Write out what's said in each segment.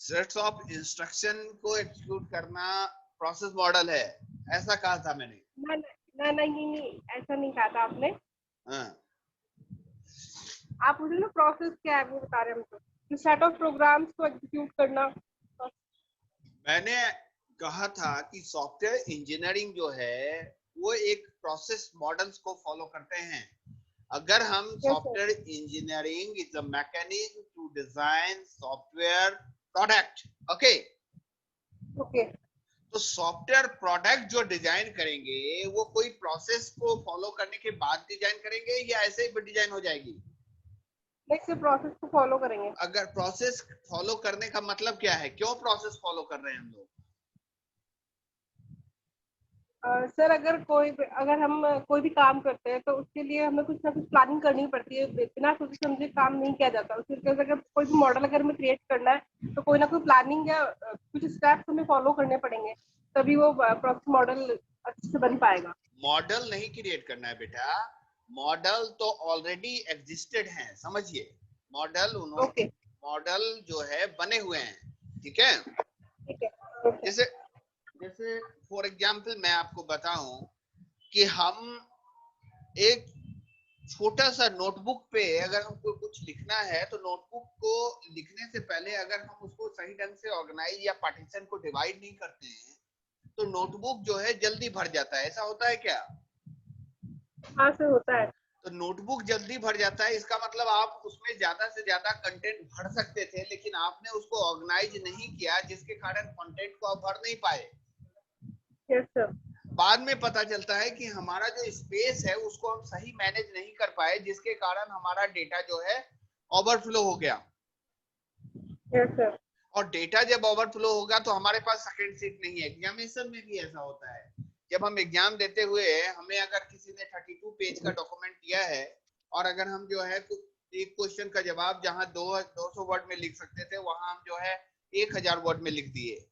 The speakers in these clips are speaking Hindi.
सेट्स ऑफ इंस्ट्रक्शन को एग्जीक्यूट करना प्रोसेस मॉडल है, ऐसा कहा था मैंने। ना ना ना, नहीं, ऐसा नहीं कहा था आपने। हाँ, आप मुझे ना प्रोसेस क्या है वो बता रहे हैं हमको, कि सेट ऑफ प्रोग्राम्स को एग्जीक्यूट करना। मैंने कहा था कि सॉफ्टवेयर इंजीनियरिंग जो है वो एक प्रोसेस मॉडल्स को फॉलो करते हैं। अगर हम yes sir. Software engineering is the mechanism to design software product, okay. Okay. तो सॉफ्टवेयर प्रोडक्ट जो डिजाइन करेंगे वो कोई प्रोसेस को फॉलो करने के बाद डिजाइन करेंगे या ऐसे ही डिजाइन हो जाएगी? नेक्स्ट प्रोसेस को फॉलो करेंगे। अगर प्रोसेस फॉलो करने का मतलब क्या है, क्यों प्रोसेस फॉलो कर रहे हैं हम लोग? सर, अगर हम कोई भी काम करते हैं तो उसके लिए हमें कुछ ना कुछ प्लानिंग करनी पड़ती है। बिना सोचे समझे काम नहीं किया जाता। उसके लिए अगर कोई भी मॉडल अगर हमें क्रिएट करना है तो कोई ना कोई प्लानिंग या कुछ स्टेप्स हमें फॉलो करने पड़ेंगे, तभी वो प्रोसेस मॉडल अच्छे से बन पाएगा। मॉडल नहीं क्रिएट करना है बेटा, मॉडल तो ऑलरेडी एग्जिस्टेड हैं, समझिए। मॉडल उन्होंने ओके। मॉडल जो है बने हुए हैं, ठीक है। ठीक है। ओके। जैसे जैसे फॉर एग्जांपल मैं आपको बताऊं कि हम एक छोटा सा नोटबुक पे अगर हमको कुछ लिखना है तो नोटबुक को लिखने से पहले अगर हम उसको सही ढंग से ऑर्गेनाइज या पार्टीशन को डिवाइड नहीं करते हैं तो नोटबुक जो है जल्दी भर जाता है। ऐसा होता है क्या? हाँ सर, होता है। तो नोटबुक जल्दी भर जाता है, इसका मतलब आप उसमें ज्यादा से ज्यादा कंटेंट भर सकते थे, लेकिन आपने उसको ऑर्गेनाइज नहीं किया, जिसके कारण कंटेंट को आप भर नहीं पाए। Yes sir. बाद में पता चलता है कि हमारा जो स्पेस है उसको हम सही मैनेज नहीं कर पाए, जिसके कारण हमारा डेटा जो है ओवरफ्लो हो गया। Yes sir. और डेटा जब ओवरफ्लो होगा तो हमारे पास सेकंड सीट नहीं है। एग्जामिनेशन में भी ऐसा होता है। जब हम एग्जाम देते हुए हमें अगर किसी ने 32 पेज का डॉक्यूमेंट दिया है और अगर हम जो है एक क्वेश्चन का जवाब जहां 200 वर्ड में लिख सकते थे वहां हम जो है 1000 वर्ड में लिख दिए,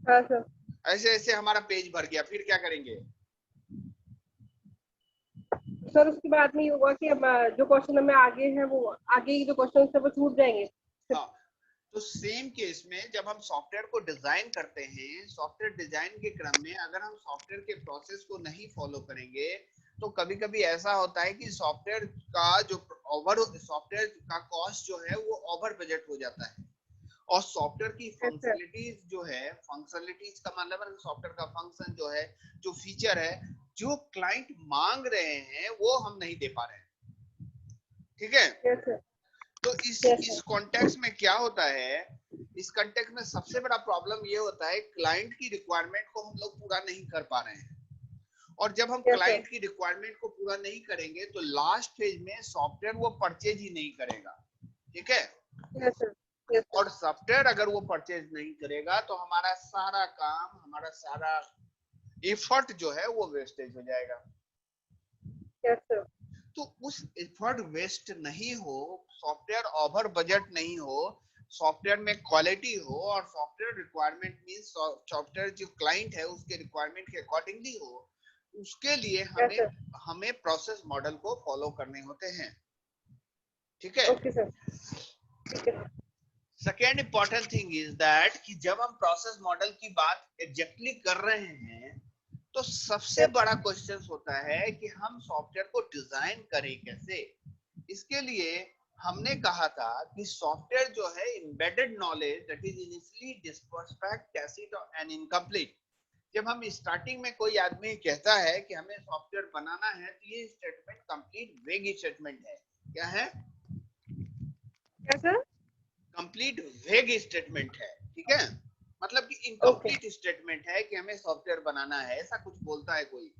हाँ सर। ऐसे ऐसे हमारा पेज भर गया, फिर क्या करेंगे? सर, उसके बाद में ये होगा कि अब जो क्वेश्चन हमें आगे है वो आगे के जो क्वेश्चन है वो छूट जाएंगे। हाँ, तो सेम केस में जब हम सॉफ्टवेयर को डिजाइन करते हैं, सॉफ्टवेयर डिजाइन के क्रम में अगर हम सॉफ्टवेयर के प्रोसेस को नहीं फॉलो करेंगे तो कभी कभी ऐसा होता है कि सॉफ्टवेयर का कॉस्ट जो है वो ओवर बजट हो जाता है। और सॉफ्टवेयर की यस सर। फंक्शनलिटीज जो है, फंक्शनलिटीज का मतलब है सॉफ्टवेयर का फंक्शन जो है, जो फीचर है, जो क्लाइंट मांग रहे हैं वो हम नहीं दे पा रहे हैं, ठीक है। Yes sir. तो यस इस सर। कॉन्टेक्स्ट में क्या होता है, इस कॉन्टेक्स्ट में सबसे बड़ा प्रॉब्लम ये होता है क्लाइंट की रिक्वायरमेंट को हम लोग पूरा नहीं कर पा रहे हैं। और जब हम यस सर। क्लाइंट की रिक्वायरमेंट को पूरा नहीं करेंगे तो लास्ट फेज में सॉफ्टवेयर वो परचेज ही नहीं करेगा, ठीक है। Yes sir. Yes sir. और सॉफ्टवेयर अगर वो परचेज नहीं करेगा तो हमारा सारा काम, हमारा सारा एफर्ट जो है वो वेस्टेज हो जाएगा। Yes sir. तो उस एफर्ट वेस्ट नहीं हो, सॉफ्टवेयर ओवर बजट नहीं हो, सॉफ्टवेयर में क्वालिटी हो और सॉफ्टवेयर रिक्वायरमेंट मींस सॉफ्टवेयर जो क्लाइंट है उसके रिक्वायरमेंट के अकॉर्डिंगली हो, उसके लिए यस हमें सर। हमें प्रोसेस मॉडल को फॉलो करने होते हैं, ठीक है। Okay sir. ठीक है। Second important thing is that कि जब हम प्रोसेस मॉडल की बात एग्जैक्टली कर रहे हैं तो सबसे यस बड़ा क्वेश्चन होता है कि हम सॉफ्टवेयर को डिजाइन करें कैसे। इसके लिए हमने कहा था कि सॉफ्टवेयर जो है embedded knowledge that is initially dispersed tacit and incomplete. जब हम स्टार्टिंग में कोई आदमी कहता है कि हमें सॉफ्टवेयर बनाना है तो ये स्टेटमेंट कंप्लीट वेग स्टेटमेंट है। क्या है? क्या सर? कंप्लीट वेग स्टेटमेंट है, ठीक है। मतलब कि ओके। इनकम्प्लीट स्टेटमेंट है कि हमें सॉफ्टवेयर बनाना है, ऐसा कुछ बोलता है कोई,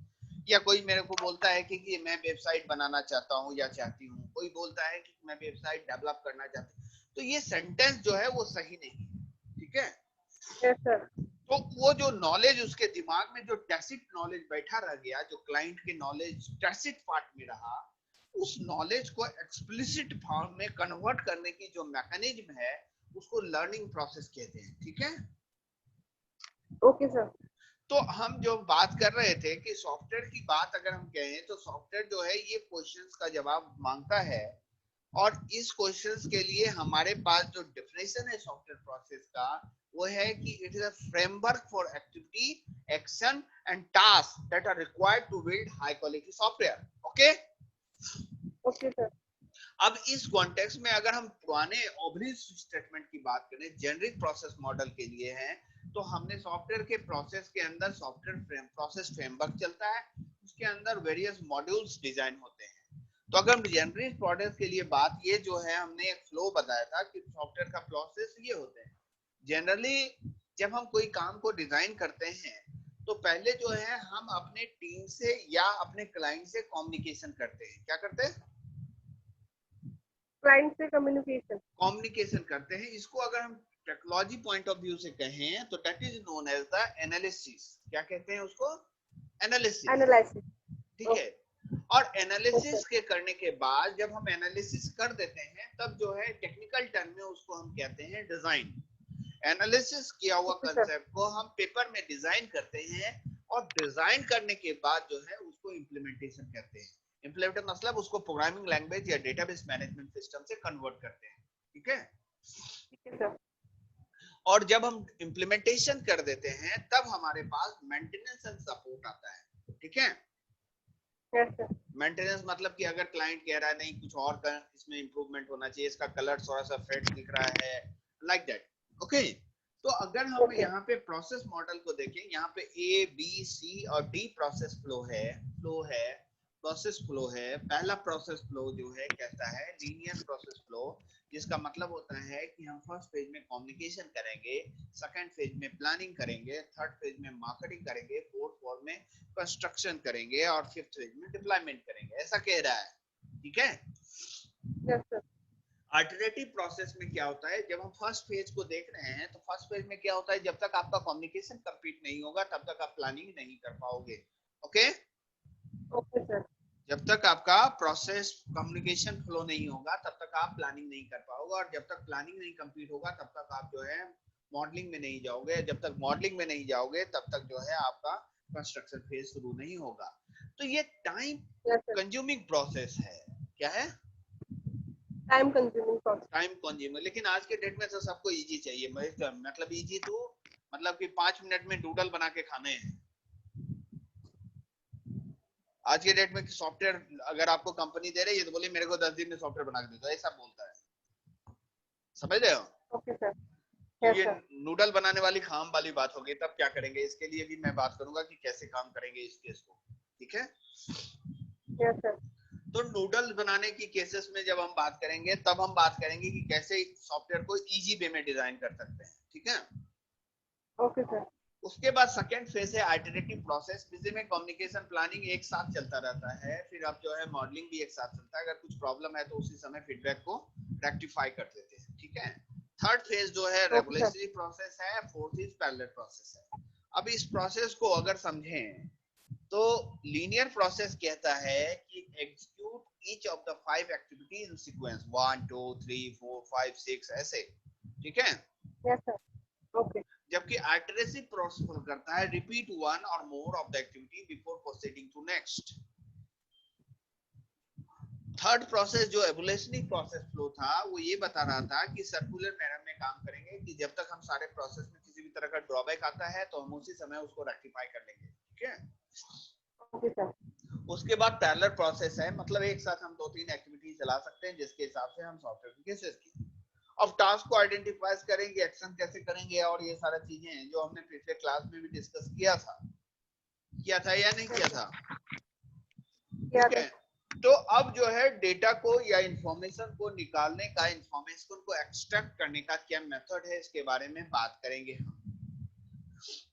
या कोई मेरे को बोलता है कि मैं वेबसाइट बनाना चाहता हूँ या चाहती हूँ, कोई बोलता है कि मैं वेबसाइट डेवलप करना चाहती हूँ, तो ये सेंटेंस जो है वो सही नहीं है, ठीक है। Yes sir. तो वो जो नॉलेज उसके दिमाग में जो टैसिट नॉलेज बैठा रह गया, जो क्लाइंट के नॉलेज टैसिट पार्ट में रहा, उस नॉलेज को एक्सप्लिसिट फॉर्म में कन्वर्ट करने की जो मैकेनिज्म है उसको लर्निंग प्रोसेस कहते हैं, ठीक है। Okay sir. तो हम जो बात कर रहे थे कि सॉफ्टवेयर की बात अगर हम कहें तो सॉफ्टवेयर जो है ये क्वेश्चंस का जवाब मांगता है और इस क्वेश्चंस के लिए हमारे पास जो डेफिनेशन है सॉफ्टवेयर प्रोसेस का वो है कि it is a framework for activity, action and task that are required to build high quality software. Okay, okay sir. अब इस कॉन्टेक्स्ट में अगर हम पुराने ओबलिस स्टेटमेंट की बात करें जेनरिक प्रोसेस मॉडल के लिए हैं, तो हमने सॉफ्टवेयर के प्रोसेस के अंदर सॉफ्टवेयर प्रोसेस फ्रेमवर्क चलता है, उसके अंदर वेरियस मॉड्यूल्स डिजाइन होते हैं। तो अगर हम जेनरिक प्रोडक्ट के लिए बात, ये जो है हमने एक फ्लो बताया था कि सॉफ्टवेयर का प्रोसेस ये होते हैं। जनरली जब हम कोई काम को डिजाइन करते हैं तो पहले जो है हम अपने टीम से या अपने क्लाइंट से कम्युनिकेशन करते हैं। क्या करते हैं? क्लाइंट से कम्युनिकेशन। कम्युनिकेशन करते हैं। इसको अगर हम टेक्नोलॉजी पॉइंट ऑफ व्यू से कहें तो that is known as the analysis. क्या कहते हैं उसको? एनालिसिस। एनालिसिस। ठीक है। और ओके। एनालिसिस के करने के बाद जब हम एनालिसिस कर देते हैं तब जो है टेक्निकल टर्म में उसको हम कहते हैं डिजाइन। एनालिसिस किया हुआ ओके सर। कंसेप्ट को हम पेपर में डिजाइन करते हैं और डिजाइन करने के बाद जो है उसको इम्प्लीमेंटेशन करते हैं। इम्प्लीमेंट मतलब उसको प्रोग्रामिंग लैंग्वेज या डेटाबेस मैनेजमेंट सिस्टम से कन्वर्ट करते हैं। ठीक है। ठीक है सर। और जब हम इम्प्लीमेंटेशन कर देते हैं तब हमारे पास मेंटेनेंस एंड सपोर्ट आता है। ठीक है। Yes sir. मेंटेनेंस मतलब कि अगर क्लाइंट कह रहा है नहीं कुछ और कर, इसमें इंप्रूवमेंट होना चाहिए, इसका कलर थोड़ा सा फेड दिख रहा है, लाइक दैट। ओके। तो अगर हम ओके। यहाँ पे प्रोसेस मॉडल को देखें, यहाँ पे ए बी सी और डी प्रोसेस फ्लो है। प्रोसेस फ्लो है। पहला प्रोसेस फ्लो जो है कहता है लीनियर प्रोसेस फ्लो, जिसका मतलब होता है कि हम फर्स्ट फेज में कम्युनिकेशन करेंगे, सेकंड फेज में प्लानिंग करेंगे, थर्ड फेज में मार्केटिंग करेंगे, फोर्थ फेज में कंस्ट्रक्शन करेंगे और फिफ्थ फेज में डिप्लॉयमेंट करेंगे, ऐसा कह रहा है। ठीक है। Yes sir. अल्टरनेटिव प्रोसेस में क्या होता है, जब हम फर्स्ट फेज को देख रहे हैं तो फर्स्ट फेज में क्या होता है, जब तक आपका कम्युनिकेशन कंप्लीट नहीं होगा तब तक आप प्लानिंग नहीं कर पाओगे। ओके। Okay sir. जब तक आपका प्रोसेस कम्युनिकेशन फ्लो नहीं होगा तब तक आप प्लानिंग नहीं कर पाओगे, और जब तक प्लानिंग नहीं कंप्लीट होगा तब तक आप जो है मॉडलिंग में नहीं जाओगे, जब तक मॉडलिंग में नहीं जाओगे तब तक जो है आपका कंस्ट्रक्शन फेज शुरू नहीं होगा। तो ये time yes sir. Consuming process है। क्या है? Time consuming process. Time consuming. लेकिन आज के डेट में तो सबको इजी चाहिए, मतलब इजी तो मतलब कि 5 मिनट में डूडल बना के खाने हैं। आज के डेट में सॉफ्टवेयर अगर आपको कंपनी दे रही है तो बोले मेरे को 10 दिन में सॉफ्टवेयर बना के दे दो, ऐसा बोलता है। समझ रहे हो? Okay sir. तो यस ये सर। नूडल बनाने वाली खाम वाली बात होगी। तब क्या करेंगे, इसके लिए भी मैं बात करूंगा कि कैसे काम करेंगे इस केस को। ठीक है। Yes sir. तो नूडल बनाने की केसेस में जब हम बात करेंगे तब हम बात करेंगे कि कैसे सॉफ्टवेयर को इजी वे में डिजाइन कर सकते हैं। ठीक है। Okay sir. उसके बाद सेकेंड फेज है आइटरेटिव प्रोसेस, जिसमें कम्युनिकेशन प्लानिंग एक साथ चलता रहता है, फिर अब जो है मॉडलिंग भी एक साथ चलता है। अगर कुछ प्रॉब्लम है तो उसी समय फीडबैक को रेक्टिफाई कर देते हैं। ठीक है। थर्ड फेज जो है ओके सर। रेगुलेटरी प्रोसेस है, फोर्थ इज पैरेलल प्रोसेस है। अब इस प्रोसेस को अगर समझें तो लीनियर प्रोसेस कहता है कि execute each of the 5 activities in sequence 1 2 3 4 5 6 ऐसे। ठीक है। Yes sir. ओके। जबकि आइटरेटिव प्रोसेस करता है रिपीट वन और more of the activity before proceeding to next. Third process जो एवोल्यूशनरी प्रोसेस फ्लो था वो ये बता रहा था कि सर्कुलर मैनर में काम करेंगे, कि जब तक हम सारे प्रोसेस में किसी भी तरह का ड्रॉबैक आता है तो हम उसी समय उसको रेक्टिफाई कर लेंगे। ठीक है। Okay sir. उसके बाद पैरेलल प्रोसेस है, मतलब एक साथ हम 2-3 एक्टिविटी चला सकते हैं जिसके हिसाब से हम सॉफ्टवेयर की केसेस की। अब टास्क को आइडेंटिफाई करेंगे, एक्शन कैसे करेंगे, और ये सारा चीजें हैं जो हमने पिछले क्लास में भी डिस्कस किया था या नहीं किया था? ठीक याद है। है। तो अब जो है डेटा को या इंफॉर्मेशन को निकालने का, इंफॉर्मेशन को एक्सट्रैक्ट करने का क्या मेथड है, इसके बारे में बात करेंगे हम।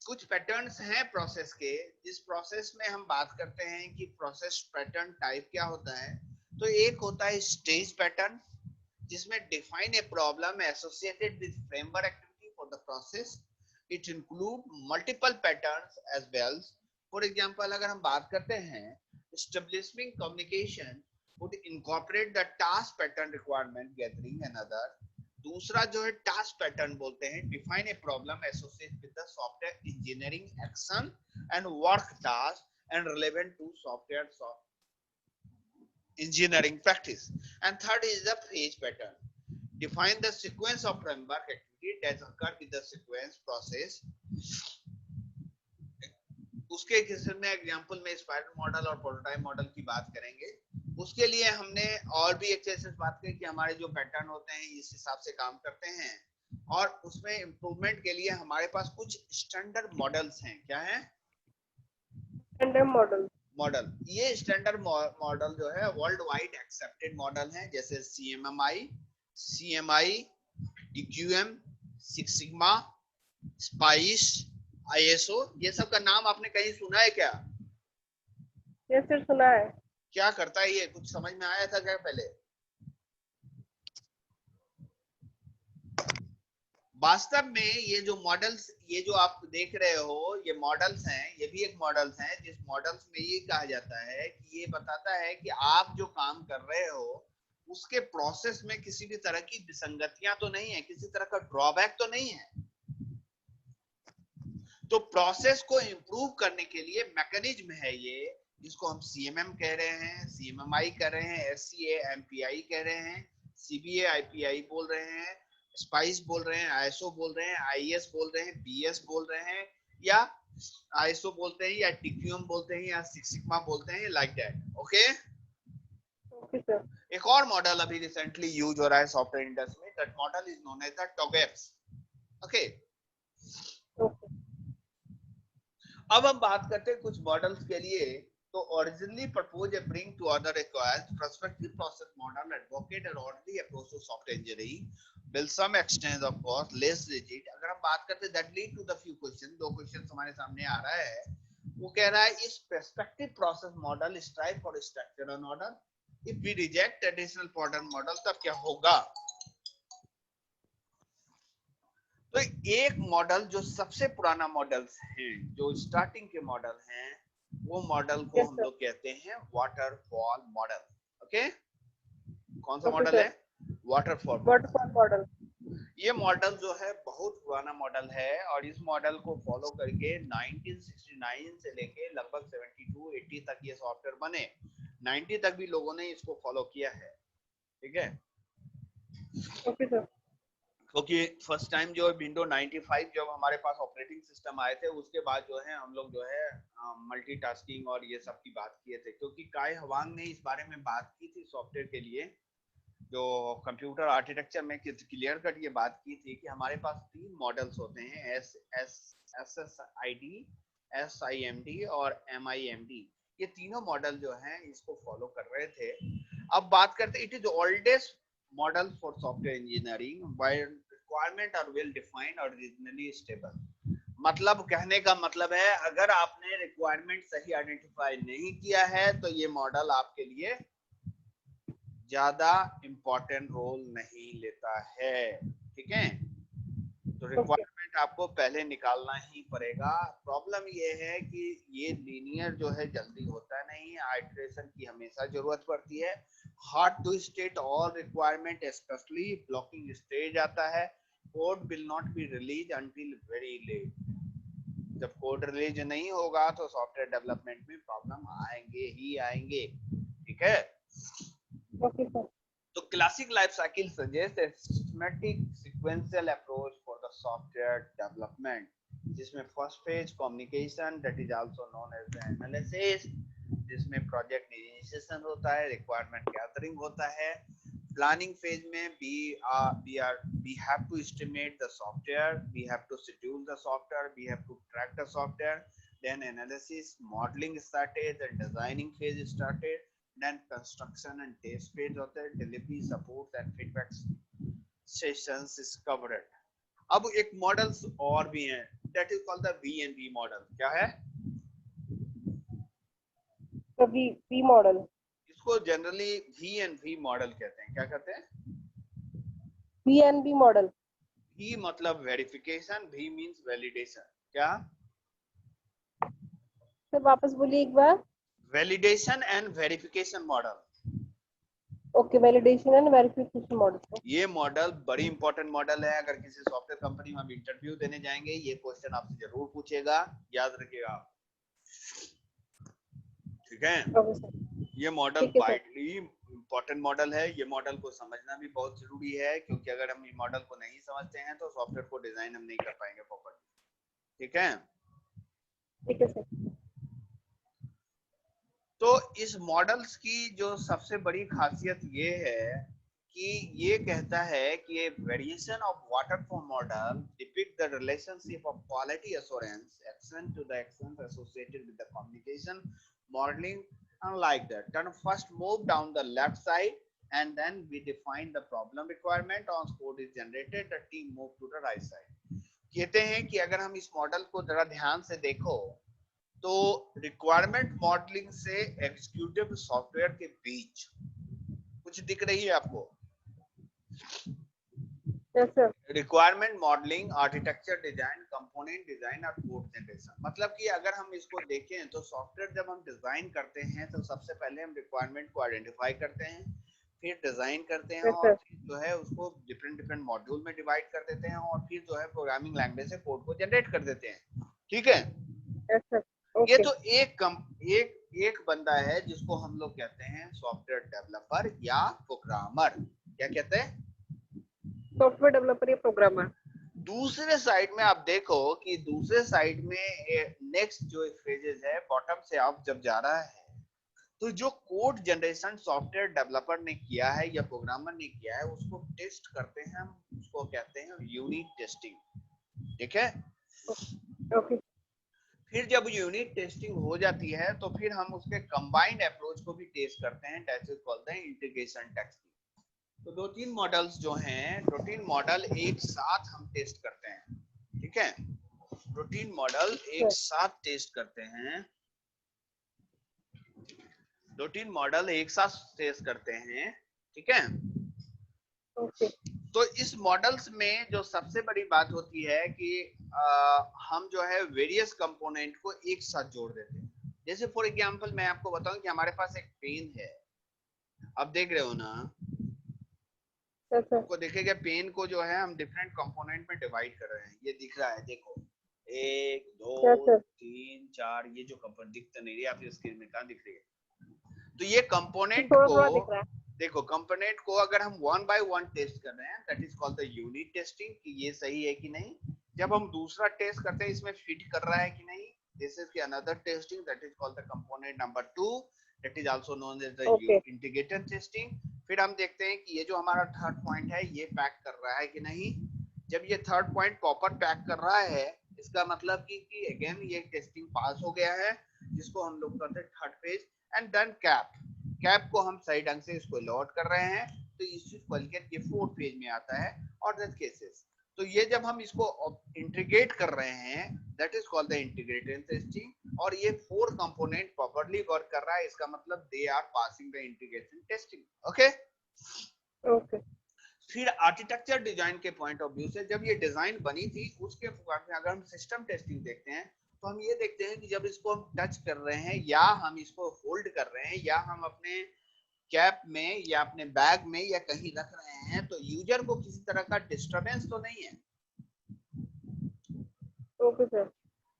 कुछ पैटर्न्स हैं प्रोसेस के, जिस प्रोसेस में हम बात करते हैं कि प्रोसेस पैटर्न टाइप क्या होता है। तो एक होता है स्टेज पैटर्न, जिसमें define a problem associated with framework activity for the process. It include multiple patterns as well. For example अगर हम बात करते हैं establishing communication would incorporate the task pattern requirement gathering and other. दूसरा जो है टास्क पैटर्न बोलते हैं define a problem associated with the software engineering action and work task and relevant to software engineering practice. And third is the phase pattern. Define the sequence of framework activity that occur with the sequence process. उसके किस्म में एग्जांपल में स्पाइरल मॉडल और प्रोटोटाइप मॉडल की बात करेंगे। उसके लिए हमने और भी एक्सरसाइज बात की कि हमारे जो पैटर्न होते हैं इस हिसाब से काम करते हैं, और उसमें इम्प्रूवमेंट के लिए हमारे पास कुछ स्टैंडर्ड मॉडल्स हैं। क्या है? Standard model. ये स्टैंडर्ड मॉडल जो है वर्ल्ड वाइड एक्सेप्टेड मॉडल है, जैसे CMMI, EQM, six sigma, spice, ISO। ये सब का नाम आपने कहीं सुना है क्या? यस सर, सुना है। क्या करता है ये, कुछ समझ में आया था क्या पहले? वास्तव में ये जो मॉडल्स, ये जो आप देख रहे हो ये मॉडल्स हैं, ये भी एक मॉडल्स हैं, जिस मॉडल्स में ये कहा जाता है कि ये बताता है कि आप जो काम कर रहे हो उसके प्रोसेस में किसी भी तरह की विसंगतियां तो नहीं है, किसी तरह का ड्रॉबैक तो नहीं है। तो प्रोसेस को इंप्रूव करने के लिए मैकेनिज्म है ये, जिसको हम CMM कह रहे हैं, CMMI कह रहे हैं, SCA-MPI कह रहे हैं, CBA-IPI बोल रहे हैं, स्पाइस बोल रहे हैं, ISO बोल रहे हैं, IS बोल रहे हैं, BS बोल रहे हैं, या ISO बोलते हैं, या TQM बोलते हैं, या सिक्स सिग्मा बोलते हैं, like that. Okay okay sir. एक और मॉडल अभी रिसेंटली यूज हो रहा है सॉफ्टवेयर इंडस्ट्री में, that model is known as the TOGAF। Okay अब हम बात करते हैं कुछ मॉडल्स के लिए। तो originally propose a bring to other requires perspective process model advocate an orderly approach to software engineering will some extent of course less rigid. अगर हम बात करते हैं that lead to the few question, दो क्वेश्चन हमारे सामने आ रहा है। वो कह रहा है इस perspective process model strive for structure and order, if we reject traditional modern model तब क्या होगा? तो एक मॉडल जो सबसे पुराना मॉडल्स हैं, जो स्टार्टिंग के मॉडल हैं, वो मॉडल को हम लोग कहते हैं वाटरफॉल मॉडल। ओके कौन सा मॉडल है? Waterfall model. ये मॉडल जो है बहुत पुराना मॉडल है, और इस मॉडल को फॉलो करके 1969 से लेके लगभग 72-80 तक ये सॉफ्टवेयर बने। 90 तक भी लोगों ने इसको फॉलो किया है। ठीक है, ओके सर। क्योंकि फर्स्ट टाइम जो विंडो 95 जब हमारे पास ऑपरेटिंग सिस्टम आए थे, उसके बाद जो है हम लोग जो है मल्टीटास्किंग और ये सब की बात किए थे, क्योंकि काई हवांग ने इस बारे में बात की थी सॉफ्टवेयर के लिए, जो कंप्यूटर आर्किटेक्चर में क्लियर कट ये बात की थी कि हमारे पास 3 मॉडल्स होते हैं, SSID, SIMD और MIMD। ये तीनों मॉडल जो हैं इसको फॉलो कर रहे थे। अब बात करते हैं, it is oldest model for software engineering, while requirement are well defined और रीजनली स्टेबल। मतलब कहने का मतलब है, अगर आपने रिक्वायरमेंट सही आइडेंटिफाई नहीं किया है तो ये मॉडल आपके लिए ज्यादा इंपॉर्टेंट रोल नहीं लेता है। ठीक है, तो रिक्वायरमेंट आपको पहले निकालना ही पड़ेगा। प्रॉब्लम ये है कि ये लीनियर जो है जल्दी होता नहीं, आइटरेशन की हमेशा जरूरत पड़ती है। Hard to state all requirement, specially blocking stage आता है। Code will not be release until very late. जब कोड रिलीज नहीं होगा तो सॉफ्टवेयर डेवलपमेंट में प्रॉब्लम आएंगे ही आएंगे। ठीक है, ओके सर। तो classic life cycle suggests a systematic sequential approach for the software development, जिसमें first phase communication, that is also known as the analysis, जिसमें project initiation होता है, requirement gathering होता है, planning phase में we have to estimate the software, we have to schedule the software, we have to track the software, then analysis, modeling started, and designing phase started, then construction and test phase होते हैं, delivery, support and feedback sessions is covered। अब एक मॉडल्स और भी हैं, that is called the V&V model. क्या है? तो V मॉडल, इसको जनरली V&V मॉडल कहते हैं। क्या कहते हैं? V model. V मतलब वेरिफिकेशन, V मींस वैलिडेशन। क्या? सर वापस बोलिए एक बार। Validation and verification model. Okay, validation and verification model. ये मॉडल बड़ी इंपॉर्टेंट मॉडल है। अगर किसी सॉफ्टवेयर कंपनी में हम इंटरव्यू देने जाएंगे, ये क्वेश्चन आपसे जरूर पूछेगा, याद रखिएगा। ठीक है, ओके सर। ये मॉडल ठीक है सर। वाइडली इम्पोर्टेंट मॉडल है। ये मॉडल को समझना भी बहुत जरूरी है, क्योंकि अगर हम ये मॉडल को नहीं समझते हैं तो सॉफ्टवेयर को डिजाइन हम नहीं कर पाएंगे प्रॉपर्ली। ठीक है। ठीक है सर। तो इस मॉडल्स की जो सबसे बड़ी खासियत ये है कि ये कहता है कि variation of waterfall model depict the relationship of quality assurance action to the actions associated with the communication modelling like that. Then first move down the left side and then we define the problem requirement on code is generated, the team move to the right side. कहते हैं कि अगर हम इस मॉडल को जरा ध्यान से देखो तो रिक्वायरमेंट मॉडलिंग से एग्जीक्यूटिव सॉफ्टवेयर के बीच कुछ दिख रही है आपको? Yes sir. Requirement modelling, architecture design, component design और कोड जनरेशन। मतलब कि अगर हम इसको देखें तो सॉफ्टवेयर जब हम डिजाइन करते हैं तो सबसे पहले हम रिक्वायरमेंट को आइडेंटिफाई करते हैं, फिर डिजाइन करते हैं यस और सर। फिर जो है उसको डिफरेंट डिफरेंट मॉड्यूल में डिवाइड कर देते हैं और फिर जो है प्रोग्रामिंग लैंग्वेज से कोड को जनरेट कर देते हैं। ठीक है। Yes sir. ये ओके। तो एक बंदा है जिसको हम लोग कहते हैं सॉफ्टवेयर डेवलपर या प्रोग्रामर। क्या कहते हैं? सॉफ्टवेयर डेवलपर या प्रोग्रामर। दूसरे साइड में आप देखो कि दूसरे साइड में नेक्स्ट जो फेजेस है बॉटम से अप जब जा रहा है तो जो कोड जनरेशन सॉफ्टवेयर डेवलपर ने किया है या प्रोग्रामर ने किया है उसको टेस्ट करते हैं हम, उसको कहते हैं यूनिट टेस्टिंग। ठीक है। ओके। फिर जब यूनिट टेस्टिंग हो जाती है तो फिर हम उसके कंबाइंड अप्रोच को भी टेस्ट करते हैं, that is called the integration testing. तो दो तीन मॉडल्स जो हैं, दो तीन मॉडल एक साथ हम टेस्ट करते हैं। ठीक है। दो तीन मॉडल एक साथ टेस्ट करते हैं, दो तीन मॉडल एक साथ टेस्ट करते हैं। ठीक है। ओके। तो इस मॉडल्स में जो सबसे बड़ी बात होती है कि हम जो है वेरियस कंपोनेंट को एक साथ जोड़ देते हैं। जैसे फॉर एग्जांपल मैं आपको बताऊं कि हमारे पास एक पेन है, आप देख रहे हो ना, आपको देखेगा पेन को जो है हम डिफरेंट कंपोनेंट में डिवाइड कर रहे हैं। ये दिख रहा है, देखो 1 2 3 4, ये जो कंपोनेंट दिखता नहीं रही आपकी स्क्रीन में, कहां दिख रही है? तो ये कंपोनेंट को देखो, कंपोनेंट को अगर हम वन बाय वन टेस्ट कर रहे हैं that is called the unit testing कि ये सही है कि नहीं। जब हम दूसरा टेस्ट करते हैं इसमें फिट कर रहा है कि नहीं, this is another testing that is called the component number 2, that is also known as the integrated testing. फिर हम देखते हैं कि ये जो हमारा थर्ड पॉइंट है ये पैक कर रहा है कि नहीं। जब ये थर्ड पॉइंट प्रॉपर पैक कर रहा है इसका मतलब कि अगेन ये टेस्टिंग पास हो गया है, जिसको हम लोग करते हैं third phase. And then cap को हम सही ढंग से इसको लोड कर रहे हैं तो इस चीज को ये फोर्थ फेज में आता है और दैट केसेस। तो ये जब हम इसको इंटीग्रेट कर रहे हैं that is called the integrated testing. और ये 4 कंपोनेंट प्रॉपर्ली वर्क कर रहा है, इसका मतलब they are passing the integration testing. Okay. Okay. फिर आर्किटेक्चर डिजाइन के पॉइंट ऑफ व्यू से जब ये डिजाइन बनी थी उसके बाद में अगर हम सिस्टम टेस्टिंग देखते हैं तो हम ये देखते हैं कि जब इसको हम टच कर रहे हैं या हम इसको होल्ड कर रहे हैं या हम अपने कैप में या अपने बैग में या कहीं रख रहे हैं तो यूजर को किसी तरह का डिस्टरबेंस तो नहीं है। Okay sir.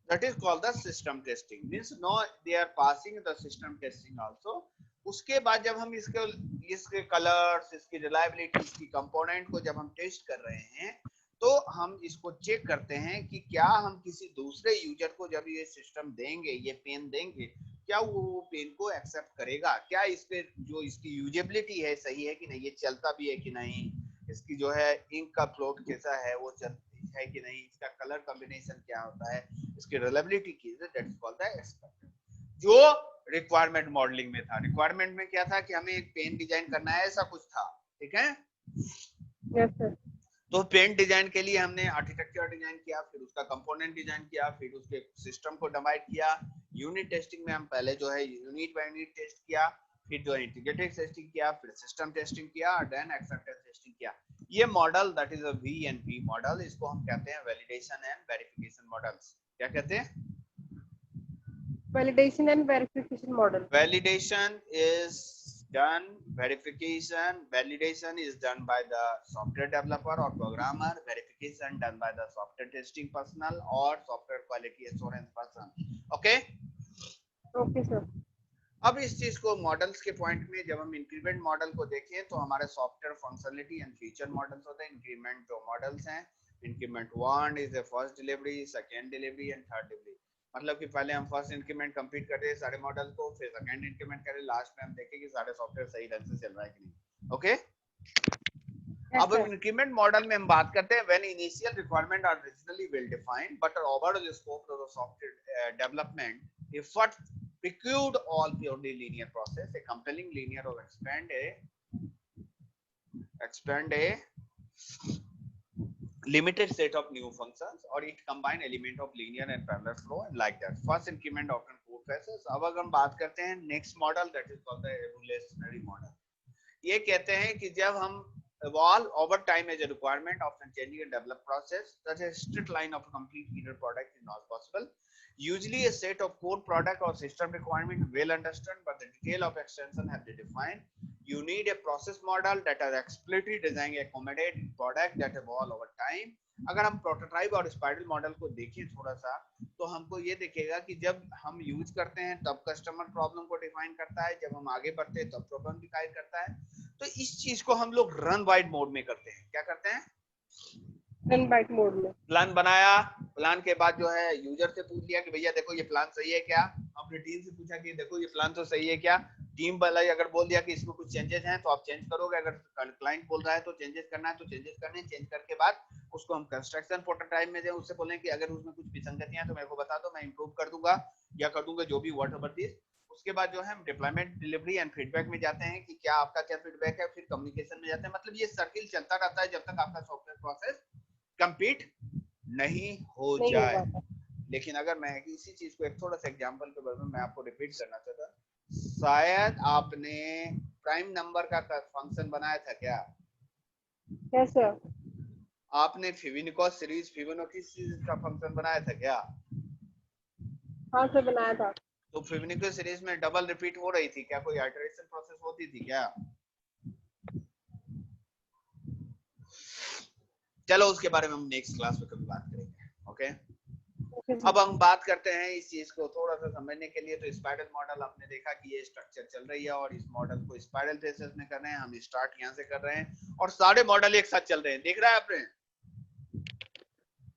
That is called the system testing, means no they are passing the system testing also। उसके बाद जब हम इसके कलर्स, इसकी रिलायबिलिटी, इसकी कंपोनेंट को जब हम टेस्ट कर रहे हैं तो हम इसको चेक करते हैं कि क्या हम किसी दूसरे यूजर को जब ये सिस्टम देंगे, ये पेन देंगे, क्या वो पेन को एक्सेप्ट करेगा, क्या इस पे जो इसकी यूजेबिलिटी है सही है कि नहीं, ये चलता भी है कि नहीं, इसकी जो है इंक का फ्लोट कैसा है वो चलती है कि नहीं, इसका कलर कॉम्बिनेशन क्या होता है, इसकी रिलायबिलिटी की है, that is called the acceptance. जो रिक्वायरमेंट मॉडलिंग में था, रिक्वायरमेंट में क्या था कि हमें एक पेन डिजाइन करना है, ऐसा कुछ था। ठीक है। Yes sir. तो पेन डिजाइन के लिए हमने आर्किटेक्चर डिजाइन किया, फिर उसका कंपोनेंट डिजाइन किया, फिर उसके सिस्टम को डिवाइड किया। यूनिट टेस्टिंग में हम पहले जो है यूनिट बाय यूनिट टेस्ट किया, फिर जो इंटीग्रेटेड टेस्टिंग किया, फिर सिस्टम टेस्टिंग किया और देन एक्सेप्टेंस टेस्टिंग किया। ये model that is a VNV model, इसको हम कहते हैं वैलिडेशन एंड वेरिफिकेशन मॉडल्स। क्या कहते हैं? Validation and verification model. Validation is done, validation is done by the software developer or programmer, verification done by the software testing personnel or software quality assurance person। Okay। Okay sir. अब इस चीज को मॉडल्स के पॉइंट में जब हम इंक्रीमेंट मॉडल को देखें तो हमारे software functionality and feature models होते हैं। इंक्रीमेंट जो मॉडल्स हैं, increment 1 is the first delivery, second delivery and third delivery. मतलब कि पहले हम फर्स्ट इंक्रीमेंट कंप्लीट कर रहे सारे मॉडल को, फिर सेकंड इंक्रीमेंट करें, लास्ट में हम देखें कि सारे सॉफ्टवेयर सही ढंग से चल रहा है कि नहीं। ओके, अब इंक्रीमेंट मॉडल में हम बात करते हैं when initial requirement are reasonably well defined but overall scope of the software development effort preclude all purely linear process. A compelling linear or expand a limited set of new functions or it combine element of linear and parallel flow and like that. First increment often code phases. अब अगर हम बात करते हैं next model that is called the evolutionary model. ये कहते हैं कि जब हम evolve over time as a requirement of changing a developed process, such a strict line of complete linear product is not possible. Usually a set of core product or system requirement well understood, but the detail of extension have been defined. You need a process model that are explicitly designed to accommodate product that evolve over time. अगर हम प्रोटोटाइप और स्पाइरल मॉडल को देखें थोड़ा सा, तो हमको ये दिखेगा कि जब हम यूज करते हैं तब कस्टमर प्रॉब्लम को डिफाइन करता है, जब हम आगे बढ़ते हैं तब प्रॉब्लम डिफाइन करता है। तो इस चीज को हम लोग रन बाइट मोड में करते हैं। क्या करते हैं? रन बाइट मोड में। प्लान बनाया, प्लान के बाद जो है यूजर से पूछ लिया कि भैया देखो ये प्लान सही है क्या, अपनी टीम से पूछा कि देखो ये प्लान तो सही है क्या, टीम वाला अगर बोल दिया कि इसमें कुछ चेंजेस हैं तो आप चेंज करोगे, अगर क्लाइंट बोल रहा है तो चेंजेस करना है तो चेंजेस करने, चेंज करके बाद उसको हम कंस्ट्रक्शन प्रोटोटाइप में दें, उससे बोलें कि अगर उसमें कुछ विसंगतियां तो मेरे को बता दो, मैं इंप्रूव कर दूंगा या कर दूंगा जो भी व्हाटएवर दिस। उसके बाद जो है हम डिप्लॉयमेंट, डिलीवरी एंड फीडबैक में जाते हैं कि क्या आपका क्या फीडबैक है, फिर कम्युनिकेशन में जाते हैं। मतलब ये सर्किल चलता रहता है जब तक आपका सॉफ्टवेयर प्रोसेस कंप्लीट नहीं हो जाए। लेकिन अगर मैं इसी चीज को एक थोड़ा सा एग्जांपल के बारे में मैं आपको रिपीट करना चाहता, शायद आपने प्राइम नंबर का फंक्शन बनाया था क्या? Yes sir. आपने फिबोनाची सीरीज का फंक्शन बनाया था क्या? हाँ सर, बनाया था। तो फिबोनाची सीरीज में डबल रिपीट हो रही थी क्या? कोई आइटरेशन प्रोसेस होती थी क्या? चलो उसके बारे में हम नेक्स्ट क्लास में कभी बात करेंगे। ओके, अब हम बात करते हैं इस चीज को थोड़ा सा समझने के लिए। तो स्पाइरल मॉडल आपने देखा कि ये स्ट्रक्चर चल रही है और इस मॉडल को स्पाइरल बेसिस में कर रहे हैं। हम स्टार्ट यहाँ से कर रहे हैं और सारे मॉडल एक साथ चल रहे हैं, देख रहा है आपने?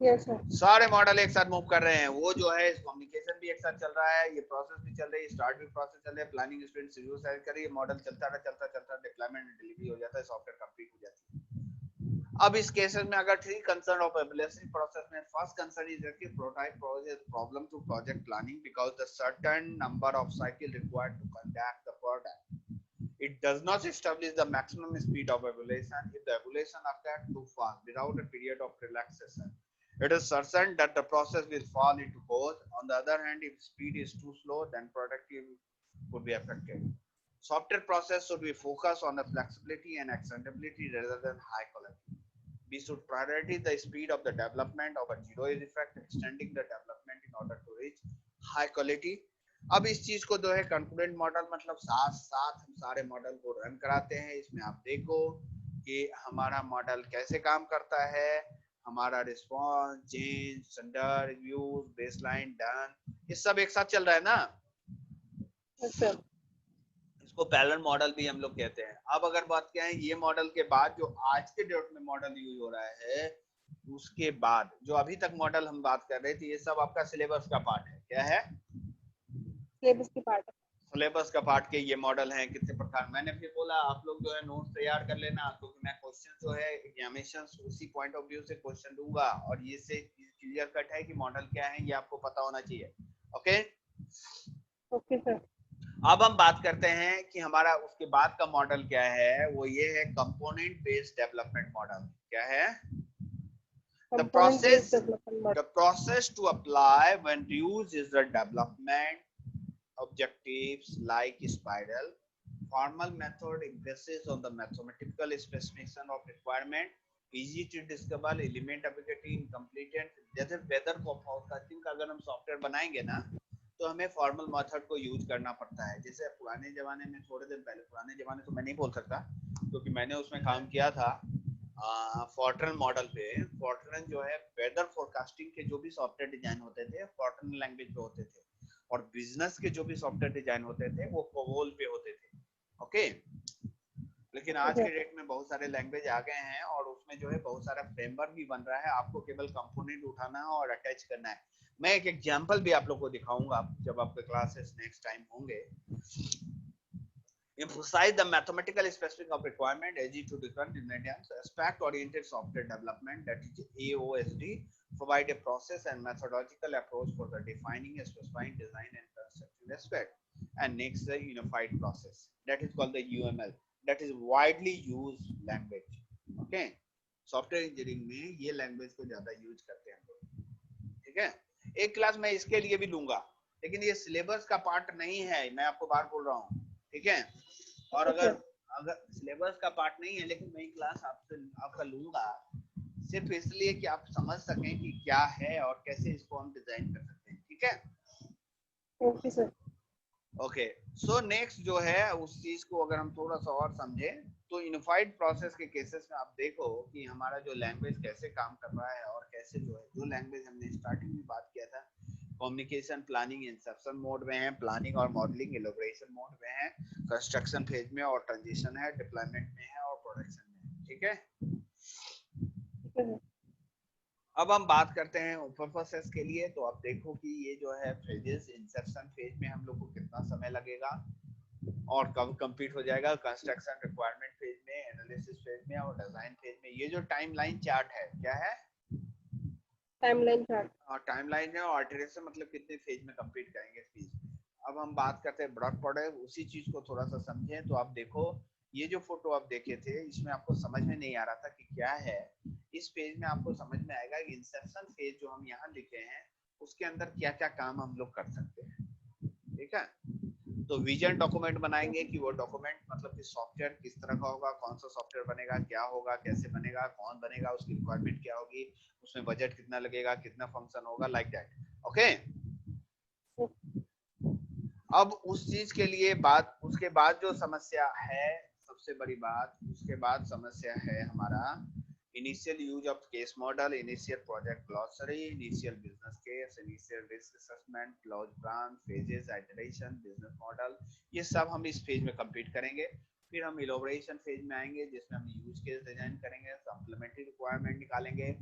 Yes sir. सारे मॉडल एक साथ मूव कर रहे हैं। वो जो है कम्युनिकेशन भी एक साथ चल रहा है, ये प्रोसेस भी चल रही है, स्टार्ट भी प्रोसेस चल रही है, प्लानिंग स्प्रिंट शेड्यूल सेट करिए, मॉडल चलता रहा डिप्लॉयमेंट डिलीवरी हो जाता है, सॉफ्टवेयर कंप्लीट हो जाती है। अब इस केस में अगर three concern of evolutionary process में, first concern is that prototype poses problem to project planning because the certain number of cycle required to conduct the product. It does not establish the maximum speed of evaluation if the evaluation occurs too fast without a period of relaxation. It is certain that the process will fall into pause. On the other hand, if speed is too slow, then productivity would be affected. Software process should be focused on the flexibility and extendability rather than high quality. We should prioritize the speed of the development of a zero effect, extending the development in order to reach high quality. अब इस चीज को जो है कंकरेंट मॉडल, मतलब साथ साथ हम सारे मॉडल को रन कराते हैं। इसमें आप देखो कि हमारा मॉडल कैसे काम करता है, हमारा response, change, standard, reviews, baseline, done, ये सब एक साथ चल रहा है ना। सर, इसको पैरेलल मॉडल भी हम लोग कहते हैं। अब अगर बात करें ये मॉडल के बाद जो आज के डेट में मॉडल यूज हो रहा है, उसके बाद जो अभी तक मॉडल हम बात कर रहे थे, ये सब आपका सिलेबस का पार्ट है। क्या है? सिलेबस के पार्ट। सिलेबस का पार्ट के ये मॉडल हैं। कितने प्रकार, मैंने फिर बोला आप लोग जो है नोट्स तैयार कर लेना, क्योंकि मैं क्वेश्चन जो है एग्जामिनेशन उसी पॉइंट ऑफ व्यू से क्वेश्चन दूंगा और ये से क्लियर कट है कि मॉडल क्या है, ये आपको पता होना चाहिए। Okay okay sir. अब हम बात करते हैं कि हमारा उसके बाद का मॉडल क्या है। वो ये है कंपोनेंट बेस्ड डेवलपमेंट मॉडल। क्या है? The process to apply when used is the development objectives like spiral. Formal method basis on the mathematical specification of requirement, easy to discover, element ability, incompletent. जैसे वेदर फोरकास्टिंग का अगर हम सॉफ्टवेयर बनाएंगे ना, तो हमें फॉर्मल मेथड को यूज करना पड़ता है। जैसे पुराने जमाने में, थोड़े दिन पहले, पुराने जमाने तो मैं नहीं बोल सकता क्योंकि मैंने उसमें काम किया था फॉर्ट्रन मॉडल पे। फॉर्ट्रन जो है वेदर फोरकास्टिंग के जो भी सॉफ्टवेयर डिजाइन होते थे, फॉर्ट्रन लैंग्वेज पे होते थे। और बिजनेस के जो भी सॉफ्टवेयर डिजाइन होते थे वो कोबोल पे होते थे। ओके, लेकिन आज के डेट में बहुत सारे लैंग्वेज आ गए हैं और उसमें जो है बहुत सारा फ्रेमवर्क भी बन रहा है, आपको केवल कंपोनेंट उठाना है और अटैच करना है। मैं एक एग्जांपल भी आप लोग को दिखाऊंगा जब आपके क्लासेस नेक्स्ट टाइम होंगे। Emphasize the mathematical specific of requirement as to different ingredients, aspect oriented software development, that is AOSD, provide a process and methodological approach for the defining, specifying, design and construction aspect. And next the unified process, that is called the UML, that is widely used language. Okay, software engineering में ये लैंग्वेज को ज्यादा यूज करते हैं हम लोग। ठीक है, एक क्लास मैं इसके लिए भी लूंगा, लेकिन ये सिलेबस का पार्ट नहीं है, मैं आपको बार बोल रहा हूँ। ठीक है, और अगर सिलेबस का पार्ट नहीं है, लेकिन मैं क्लास आपका लूंगा सिर्फ इसलिए कि आप समझ सकें कि क्या है और कैसे इसको हम डिजाइन कर सकते हैं। ठीक है, okay sir. Okay, so next जो है उस चीज को अगर हम थोड़ा सा और समझे तो यूनिफाइड प्रोसेस के केसेस में आप देखो कि हमारा जो लैंग्वेज कैसे काम कर रहा है और कैसे जो है, जो लैंग्वेज हमने स्टार्टिंग में बात किया था, कम्युनिकेशन प्लानिंग इंसेप्शन मोड में है, प्लानिंग और मॉडलिंग एलोबरेशन मोड में है, कंस्ट्रक्शन फेज में और ट्रांजिशन है, डिप्लॉयमेंट में है और प्रोडक्शन में है। ठीक है, अब हम बात करते हैं ओपन प्रोसेस के लिए। तो आप देखो कि ये जो है फेजेस, इंसेप्शन फेज में हम लोग को कितना समय लगेगा और कब कंप्लीट हो जाएगा, कंस्ट्रक्शन रिक्वायरमेंट फेज में, एनालिसिस फेज में और डिजाइन फेज में। ये जो टाइमलाइन चार्ट है, क्या है, टाइमलाइन चार्ट। और टाइमलाइन है और अल्टरेशन मतलब कितने फेज में कंप्लीट करेंगे फेज में। अब हम बात करते हैं ब्रॉड प्रोडक्ट, उसी चीज को थोड़ा सा समझें। तो आप देखो ये जो फोटो आप देखे थे, इसमें आपको समझ में नहीं आ रहा था कि क्या है, इस पेज में आपको समझ में आएगा कि इंसेप्शन फेज जो हम यहाँ लिखे हैं उसके अंदर क्या क्या काम हम लोग कर सकते हैं। ठीक है, तो विजन डॉक्यूमेंट बनाएंगे कि वो डॉक्यूमेंट मतलब कि सॉफ्टवेयर किस तरह का होगा, कौन सा सॉफ्टवेयर बनेगा, क्या होगा, कैसे बनेगा, कौन बनेगा, उसकी रिक्वायरमेंट क्या होगी, उसमें बजट कितना लगेगा, कितना फंक्शन होगा, लाइक दैट। ओके, अब उस चीज के लिए बात, उसके बाद जो समस्या है, सबसे बड़ी बात उसके बाद समस्या है हमारा initial use of case model, initial project glossary, initial business case, initial risk assessment, close plan, phases, iteration, business model, ये सब हम इस फेज में कंप्लीट करेंगे। फिर हम इलोबरेशन फेज में आएंगे जिसमें हम यूज केस डिजाइन करेंगे, सप्लीमेंट्री रिक्वायरमेंट निकालेंगे,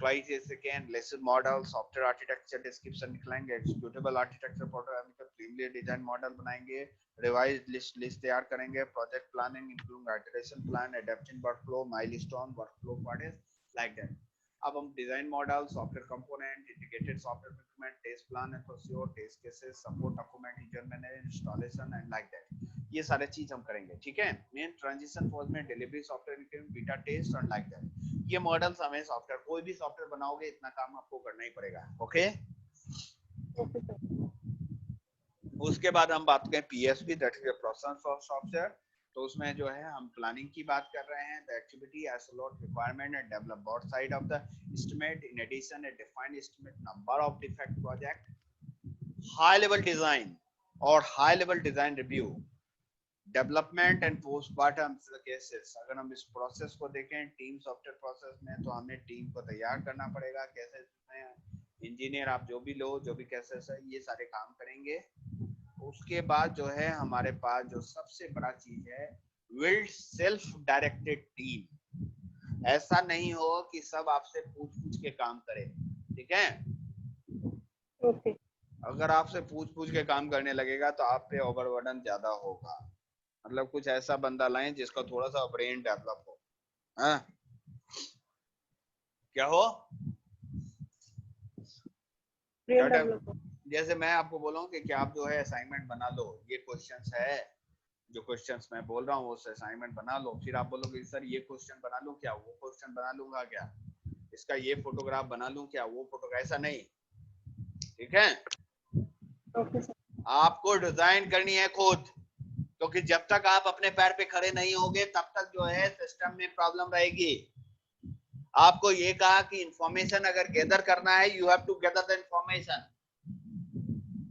twice a second lesson model, software architecture description निकालेंगे, executable architecture parameter, preliminary design model बनाएंगे, रिवाइज लिस्ट तैयार करेंगे, project planning including iteration plan, adapting workflow, milestone, workflow process, like that. अब हम design model, software component, integrated software document, test plan and procedure, test cases, support document, user manager, installation and like that, ये सारे चीज हम करेंगे। ठीक है, मेन ट्रांजिशन फेज में डिलीवरी सॉफ्टवेयर, बीटा टेस्ट और लाइक दैट, ये मॉडल्स हमें सॉफ्टवेयर, कोई भी सॉफ्टवेयर बनाओगे इतना काम आपको करना ही पड़ेगा। ओके, उसके बाद हम बात करें PSP, that is process of software. तो उसमें जो है हम प्लानिंग की बात कर रहे हैं, the activity isolate requirement and develop both side of the estimate, in addition a defined estimate number of defect project, high level design और high level design review, development and postmortem cases. अगर हम इस प्रोसेस को देखें टीम सॉफ्टवेयर प्रोसेस में, तो हमें टीम को तैयार करना पड़ेगा, कैसे इंजीनियर आप जो भी लो, जो भी केसेस है, ये सारे काम करेंगे। उसके बाद जो है हमारे पास जो सबसे बड़ा चीज है, बिल्ड सेल्फ डायरेक्टेड टीम। ऐसा नहीं हो कि सब आपसे पूछ पूछ के काम करे। ठीक है, ओके। अगर आपसे पूछ पूछ के काम करने लगेगा तो आप पे ओवरबर्डन ज्यादा होगा। मतलब कुछ ऐसा बंदा लाएं जिसका थोड़ा सा ब्रेन डेवलप हो। हाँ, क्या हो, ब्रेन डेवलप। जैसे मैं आपको बोलूं कि क्या आप जो है असाइनमेंट बना लो, ये क्वेश्चंस है, जो क्वेश्चंस मैं बोल रहा हूँ उससे असाइनमेंट बना लो, फिर आप बोलोगे सर ये क्वेश्चन बना लूं क्या, वो क्वेश्चन बना लूंगा क्या, इसका ये फोटोग्राफ बना लूं क्या, वो फोटोग्राफ, ऐसा नहीं। ठीक है, ओके सर। आपको डिजाइन करनी है खुद, क्योंकि जब तक आप अपने पैर पे खड़े नहीं होगे तब तक जो है सिस्टम में प्रॉब्लम रहेगी। आपको ये कहा कि इंफॉर्मेशन अगर गैदर करना है, you have to gather the information.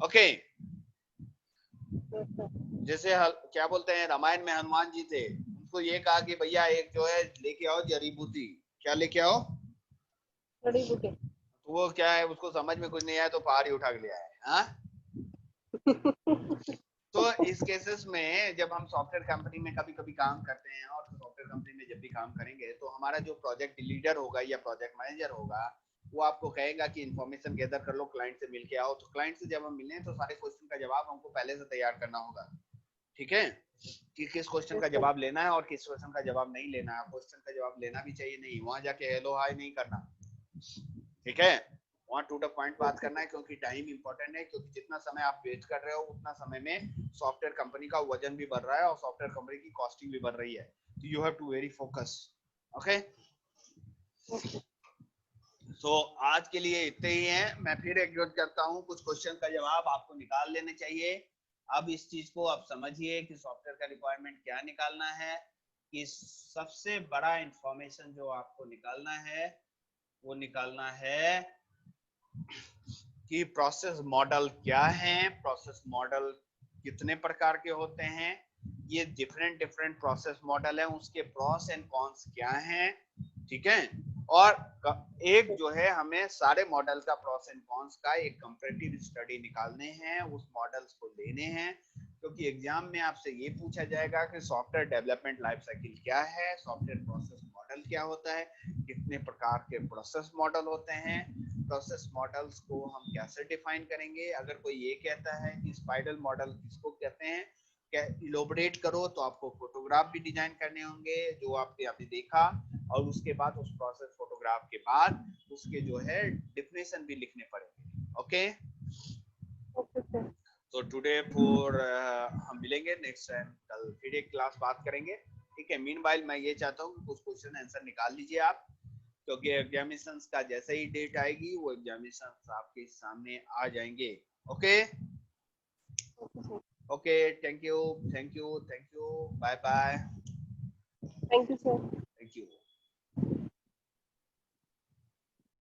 Okay, जैसे क्या बोलते हैं, रामायण में हनुमान जी थे, उनको ये कहा कि भैया एक जो है लेके आओ जड़ी बूटी, क्या लेके आओ, जड़ी बूटी। तो वो क्या है, उसको समझ में कुछ नहीं आया तो पहाड़ ही उठा के ले आए। हाँ, तो इस केसेस में जब हम सॉफ्टवेयर कंपनी में कभी कभी काम करते हैं और सॉफ्टवेयर कंपनी में जब भी काम करेंगे तो हमारा जो प्रोजेक्ट लीडर होगा या प्रोजेक्ट मैनेजर होगा वो आपको कहेगा कि इन्फॉर्मेशन गैदर कर लो, क्लाइंट से मिल के आओ। तो क्लाइंट से जब हम मिलें तो सारे क्वेश्चन का जवाब हमको पहले से तैयार करना होगा, ठीक है, कि किस क्वेश्चन का जवाब लेना है और किस क्वेश्चन का जवाब नहीं लेना है। क्वेश्चन का जवाब लेना भी चाहिए नहीं, वहां जाके हेलो हाय नहीं करना, ठीक है, वहां टू द पॉइंट बात करना है, क्योंकि टाइम इंपॉर्टेंट है। क्योंकि जितना समय आप वेस्ट कर रहे हो उतना समय में सॉफ्टवेयर कंपनी का वजन भी बढ़ रहा है और सॉफ्टवेयर कंपनी की कॉस्टिंग भी बढ़ रही है। तो you have to very focus. Okay, so आज के लिए इतने ही है। मैं फिर एग्जॉर्ट करता हूँ, कुछ क्वेश्चन का जवाब आपको निकाल लेने चाहिए। अब इस चीज को आप समझिए कि सॉफ्टवेयर का रिक्वायरमेंट क्या निकालना है, कि सबसे बड़ा इंफॉर्मेशन जो आपको निकालना है वो निकालना है कि प्रोसेस मॉडल क्या है, प्रोसेस मॉडल कितने प्रकार के होते हैं, ये डिफरेंट डिफरेंट प्रोसेस मॉडल है, उसके प्रोस एंड कॉन्स क्या हैं, ठीक है। और एक जो है हमें सारे मॉडल का प्रोस एंड कॉन्स का एक कंपैरेटिव स्टडी निकालने हैं, उस मॉडल्स को लेने हैं। क्योंकि एग्जाम में आपसे ये पूछा जाएगा कि सॉफ्टवेयर डेवलपमेंट लाइफ साइकिल क्या है, सॉफ्टवेयर प्रोसेस मॉडल क्या होता है, कितने प्रकार के प्रोसेस मॉडल होते हैं, प्रोसेस मॉडल्स को हम कैसे डिफाइन करेंगे। अगर कोई ये कहता है कि स्पाइरल मॉडल किसको कहते हैं, क्या इलोबरेट करो, तो आपको फोटोग्राफ भी डिजाइन करने होंगे जो आपने अभी देखा, और उसके बाद उस प्रोसेस फोटोग्राफ के बाद उसके जो है डेफिनेशन भी लिखने पड़ेंगे। ओके, तो टुडे फॉर हम मिलेंगे नेक्स्ट टाइम, कल फिर एक क्लास बात करेंगे, ठीक है। मीनवाइल मैं ये चाहता हूँ कि कुछ क्वेश्चन आंसर निकाल लीजिए आप, क्योंकि एग्जामिनेशंस का जैसे ही डेट आएगी वो एग्जामिनेशंस आपके सामने आ जाएंगे। Okay okay, thank you, thank you, thank you, bye bye. Thank you sir.